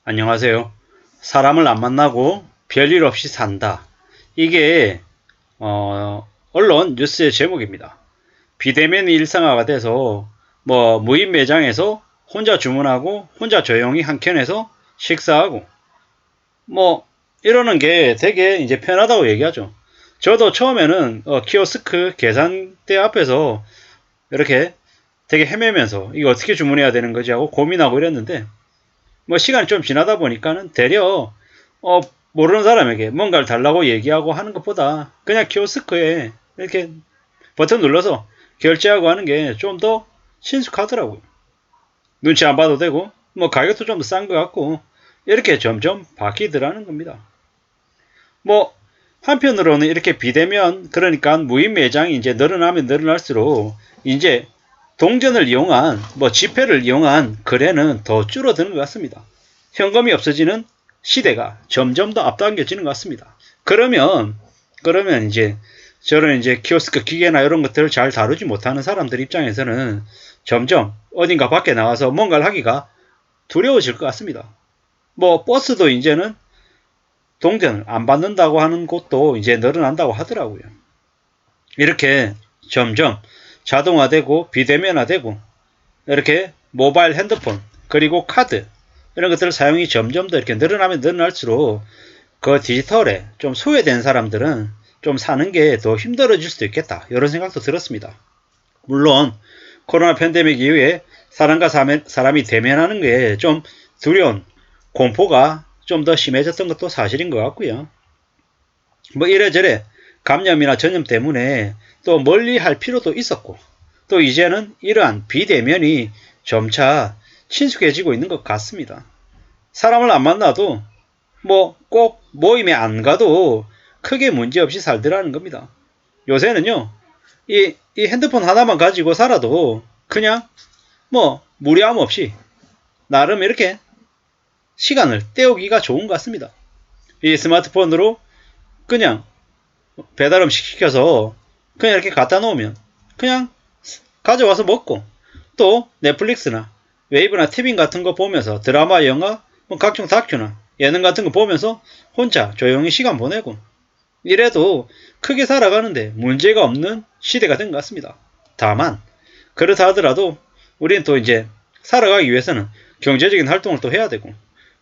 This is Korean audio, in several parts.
안녕하세요. 사람을 안 만나고 별일 없이 산다. 이게 언론 뉴스의 제목입니다. 비대면이 일상화가 돼서 무인 매장에서 혼자 주문하고 혼자 조용히 한켠에서 식사하고 이러는 게 되게 이제 편하다고 얘기하죠. 저도 처음에는 키오스크 계산대 앞에서 이렇게 되게 헤매면서 이거 어떻게 주문해야 되는 거지 하고 고민하고 이랬는데 시간이 좀 지나다 보니까는 되려 모르는 사람에게 뭔가를 달라고 얘기하고 하는 것보다 그냥 키오스크에 이렇게 버튼 눌러서 결제하고 하는 게 좀 더 친숙하더라고요. 눈치 안 봐도 되고 가격도 좀 더 싼 것 같고 이렇게 점점 바뀌더라는 겁니다. 한편으로는 이렇게 비대면, 그러니까 무인 매장이 이제 늘어나면 늘어날수록 이제 동전을 이용한 지폐를 이용한 거래는 더 줄어드는 것 같습니다. 현금이 없어지는 시대가 점점 더 앞당겨지는 것 같습니다. 그러면 이제 저런 이제 키오스크 기계나 이런 것들을 잘 다루지 못하는 사람들 입장에서는 점점 어딘가 밖에 나와서 뭔가를 하기가 두려워질 것 같습니다. 버스도 이제는 동전을 안 받는다고 하는 곳도 이제 늘어난다고 하더라고요. 이렇게 점점 자동화되고 비대면화되고 이렇게 모바일 핸드폰 그리고 카드 이런 것들 사용이 점점 더 이렇게 늘어나면 늘어날수록 그 디지털에 좀 소외된 사람들은 좀 사는 게 더 힘들어질 수도 있겠다, 이런 생각도 들었습니다. 물론 코로나 팬데믹 이후에 사람과 사람이 대면하는 게 좀 두려운 공포가 좀 더 심해졌던 것도 사실인 것 같고요. 이래저래 감염이나 전염 때문에 또 멀리 할 필요도 있었고, 또 이제는 이러한 비대면이 점차 친숙해지고 있는 것 같습니다. 사람을 안 만나도 꼭 모임에 안 가도 크게 문제없이 살더라는 겁니다. 요새는요, 이 핸드폰 하나만 가지고 살아도 그냥 무리함 없이 나름 이렇게 시간을 때우기가 좋은 것 같습니다. 이 스마트폰으로 그냥 배달 음식 시켜서 그냥 이렇게 갖다 놓으면 그냥 가져와서 먹고, 또 넷플릭스나 웨이브나 티빙 같은 거 보면서 드라마, 영화, 각종 다큐나 예능 같은 거 보면서 혼자 조용히 시간 보내고 이래도 크게 살아가는데 문제가 없는 시대가 된 것 같습니다. 다만 그렇다 하더라도 우리는 또 이제 살아가기 위해서는 경제적인 활동을 또 해야 되고,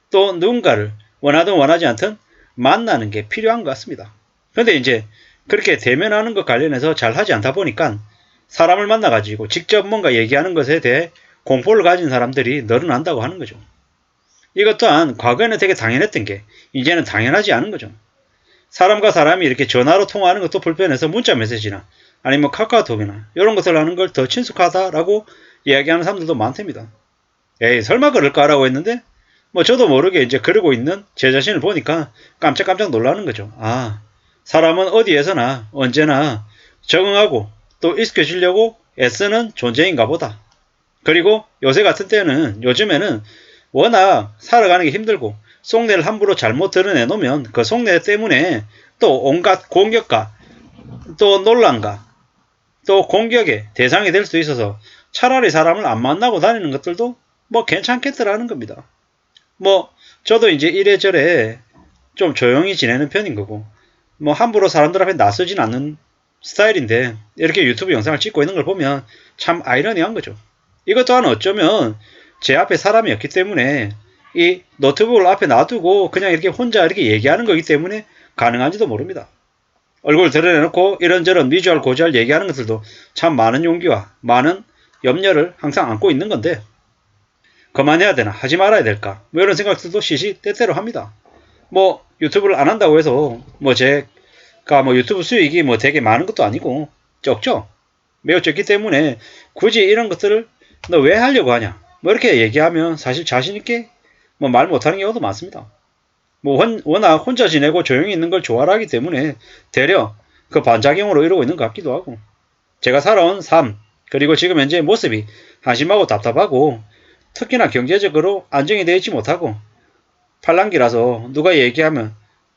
또 누군가를 원하든 원하지 않든 만나는 게 필요한 것 같습니다. 근데 이제 그렇게 대면하는 것 관련해서 잘 하지 않다 보니까 사람을 만나가지고 직접 뭔가 얘기하는 것에 대해 공포를 가진 사람들이 늘어난다고 하는 거죠. 이것 또한 과거에는 되게 당연했던 게 이제는 당연하지 않은 거죠. 사람과 사람이 이렇게 전화로 통화하는 것도 불편해서 문자 메시지나 아니면 카카오톡이나 이런 것을 하는 걸 더 친숙하다라고 이야기하는 사람들도 많답니다. 에이, 설마 그럴까라고 했는데 저도 모르게 이제 그러고 있는 제 자신을 보니까 깜짝깜짝 놀라는 거죠. 아, 사람은 어디에서나 언제나 적응하고 또 익숙해지려고 애쓰는 존재인가 보다. 그리고 요새 같은 때는, 요즘에는 워낙 살아가는 게 힘들고 속내를 함부로 잘못 드러내놓으면 그 속내 때문에 또 온갖 공격과 또 논란과 또 공격의 대상이 될 수 있어서 차라리 사람을 안 만나고 다니는 것들도 괜찮겠더라는 겁니다. 저도 이제 이래저래 좀 조용히 지내는 편인 거고 함부로 사람들 앞에 나서진 않는 스타일인데 이렇게 유튜브 영상을 찍고 있는 걸 보면 참 아이러니한 거죠. 이것 또한 어쩌면 제 앞에 사람이 없기 때문에 이 노트북을 앞에 놔두고 그냥 이렇게 혼자 이렇게 얘기하는 거기 때문에 가능한지도 모릅니다. 얼굴 드러내놓고 이런저런 미주알 고주알 얘기하는 것들도 참 많은 용기와 많은 염려를 항상 안고 있는 건데 그만해야 되나, 하지 말아야 될까, 이런 생각들도 시시때때로 합니다. 유튜브를 안 한다고 해서 제가 유튜브 수익이 되게 많은 것도 아니고 적죠. 매우 적기 때문에 굳이 이런 것들을 너 왜 하려고 하냐 이렇게 얘기하면 사실 자신있게 말 못하는 경우도 많습니다. 워낙 혼자 지내고 조용히 있는 걸 좋아하기 때문에 되려 그 반작용으로 이러고 있는 것 같기도 하고, 제가 살아온 삶 그리고 지금 현재의 모습이 한심하고 답답하고 특히나 경제적으로 안정이 되어 있지 못하고 팔랑귀라서 누가 얘기하면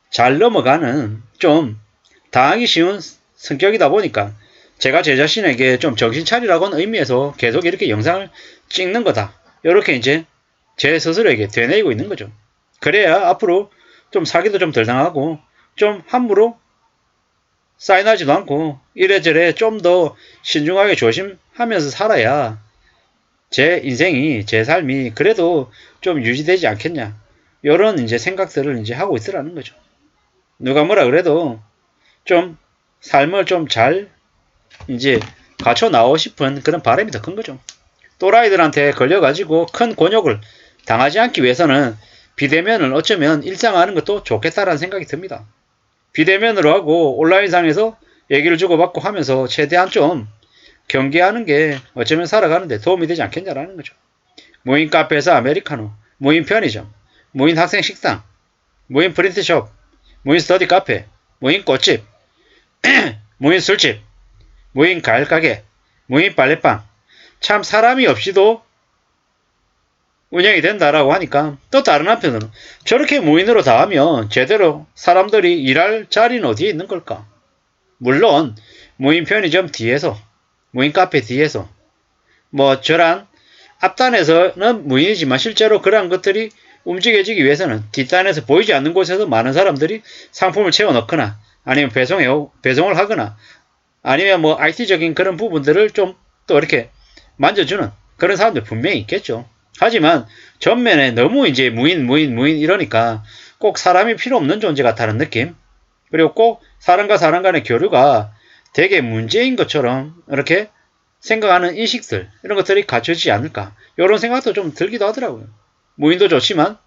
잘 넘어가는 좀 당하기 쉬운 성격이다 보니까 제가 제 자신에게 좀 정신 차리라고는 의미에서 계속 이렇게 영상을 찍는 거다, 이렇게 이제 제 스스로에게 되뇌이고 있는 거죠. 그래야 앞으로 좀 사기도 좀 덜 당하고 좀 함부로 사인하지도 않고 이래저래 좀 더 신중하게 조심하면서 살아야 제 인생이, 제 삶이 그래도 좀 유지되지 않겠냐. 요런 이제 생각들을 이제 하고 있더라는 거죠. 누가 뭐라 그래도 좀 삶을 좀 잘 이제 갖춰 나오고 싶은 그런 바람이 더 큰 거죠. 또라이들한테 걸려가지고 큰 곤욕을 당하지 않기 위해서는 비대면을 어쩌면 일상화하는 것도 좋겠다라는 생각이 듭니다. 비대면으로 하고 온라인상에서 얘기를 주고받고 하면서 최대한 좀 경계하는 게 어쩌면 살아가는데 도움이 되지 않겠냐라는 거죠. 무인 카페에서 아메리카노, 무인 편의점, 무인 학생 식당, 무인 프린트숍, 무인 스터디 카페, 무인 꽃집, 무인 술집, 무인 과일 가게, 무인 빨래방. 참 사람이 없이도 운영이 된다라고 하니까 또 다른 한편으로 저렇게 무인으로 다 하면 제대로 사람들이 일할 자리는 어디에 있는 걸까? 물론 무인 편의점 뒤에서, 무인 카페 뒤에서 뭐 저랑 앞단에서는 무인이지만 실제로 그러한 것들이 움직여지기 위해서는 뒷단에서 보이지 않는 곳에서 많은 사람들이 상품을 채워 넣거나 아니면 배송을 하거나 아니면 뭐 IT적인 그런 부분들을 좀 또 이렇게 만져주는 그런 사람들 분명히 있겠죠. 하지만 전면에 너무 이제 무인 이러니까 꼭 사람이 필요 없는 존재 같다는 느낌, 그리고 꼭 사람과 사람 간의 교류가 되게 문제인 것처럼 이렇게 생각하는 인식들, 이런 것들이 갖춰지지 않을까, 이런 생각도 좀 들기도 하더라고요. 무인도 좋지만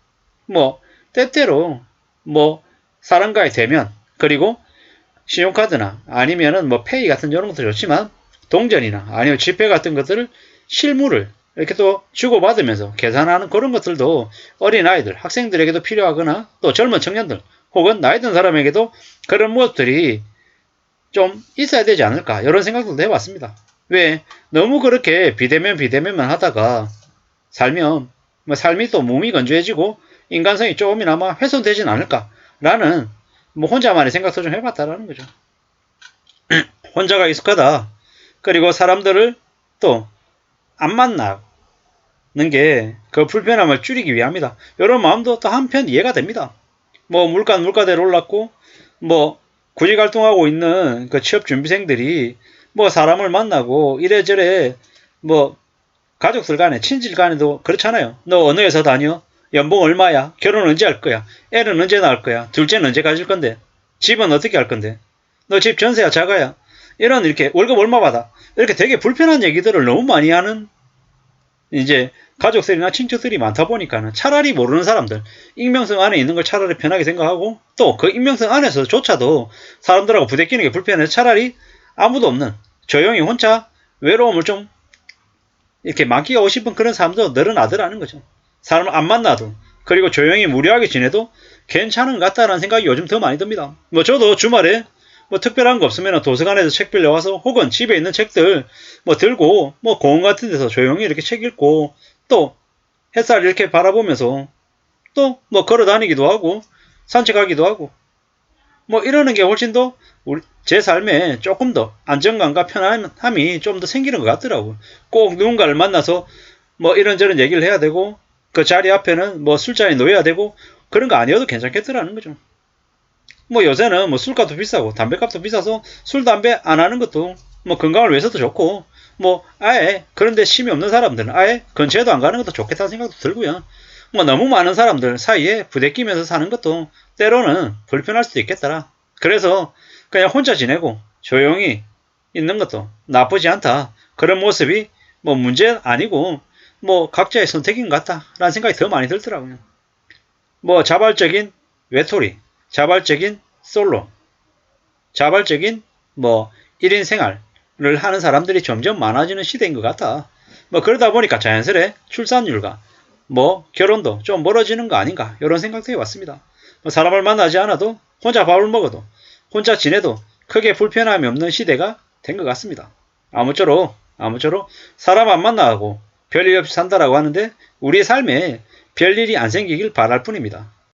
뭐 때때로 뭐 사람과의 대면, 그리고 신용카드나 아니면은 뭐 페이 같은 이런 것도 좋지만 동전이나 아니면 지폐 같은 것들을 실물을 이렇게 또 주고받으면서 계산하는 그런 것들도 어린아이들, 학생들에게도 필요하거나 또 젊은 청년들 혹은 나이 든 사람에게도 그런 모습들이 좀 있어야 되지 않을까, 이런 생각도 해봤습니다. 왜 너무 그렇게 비대면만 하다가 살면 뭐 삶이 또 몸이 건조해지고 인간성이 조금이나마 훼손되진 않을까라는 뭐 혼자만의 생각도 좀 해봤다라는 거죠. 혼자가 익숙하다. 그리고 사람들을 또 안 만나는 게 그 불편함을 줄이기 위함이다. 이런 마음도 또 한편 이해가 됩니다. 뭐 물가대로 올랐고 뭐 구직활동하고 있는 그 취업준비생들이 뭐 사람을 만나고 이래저래 뭐 가족들 간에 친질 간에도 그렇잖아요. 너 어느 회사 다녀? 연봉 얼마야? 결혼 언제 할 거야? 애는 언제 낳을 거야? 둘째는 언제 가질 건데? 집은 어떻게 할 건데? 너 집 전세야 작아야? 이런 이렇게 월급 얼마 받아? 이렇게 되게 불편한 얘기들을 너무 많이 하는 이제 가족들이나 친척들이 많다 보니까는 차라리 모르는 사람들, 익명성 안에 있는 걸 차라리 편하게 생각하고 또 그 익명성 안에서조차도 사람들하고 부대끼는 게 불편해서 차라리 아무도 없는 조용히 혼자 외로움을 좀 이렇게 만끽하고 싶은 그런 사람도 늘어나더라는 거죠. 사람을 안 만나도, 그리고 조용히 무료하게 지내도 괜찮은 것 같다라는 생각이 요즘 더 많이 듭니다. 뭐 저도 주말에 뭐 특별한 거 없으면 도서관에서 책 빌려와서 혹은 집에 있는 책들 뭐 들고 뭐 공원 같은 데서 조용히 이렇게 책 읽고 또 햇살 이렇게 바라보면서 또 뭐 걸어 다니기도 하고 산책하기도 하고 뭐 이러는 게 훨씬 더 제 삶에 조금 더 안정감과 편안함이 좀 더 생기는 것 같더라고요. 꼭 누군가를 만나서 뭐 이런저런 얘기를 해야 되고 그 자리 앞에는 뭐 술잔이 놓여야 되고 그런 거 아니어도 괜찮겠더라는 거죠. 뭐 요새는 뭐 술값도 비싸고 담배값도 비싸서 술, 담배 안 하는 것도 뭐 건강을 위해서도 좋고 뭐 아예 그런데 심이 없는 사람들은 아예 근처에도 안 가는 것도 좋겠다는 생각도 들고요. 뭐 너무 많은 사람들 사이에 부대끼면서 사는 것도 때로는 불편할 수도 있겠더라. 그래서 그냥 혼자 지내고 조용히 있는 것도 나쁘지 않다. 그런 모습이 뭐 문제 아니고 뭐 각자의 선택인 것 같다라는 생각이 더 많이 들더라고요. 뭐 자발적인 외톨이, 자발적인 솔로, 자발적인 뭐 1인 생활을 하는 사람들이 점점 많아지는 시대인 것 같아. 뭐 그러다 보니까 자연스레 출산율과 뭐 결혼도 좀 멀어지는 거 아닌가, 이런 생각도 해봤습니다. 뭐 사람을 만나지 않아도 혼자 밥을 먹어도 혼자 지내도 크게 불편함이 없는 시대가 된 것 같습니다. 아무쪼록 사람 안 만나고 별일 없이 산다라고 하는데 우리의 삶에 별일이 안 생기길 바랄 뿐입니다.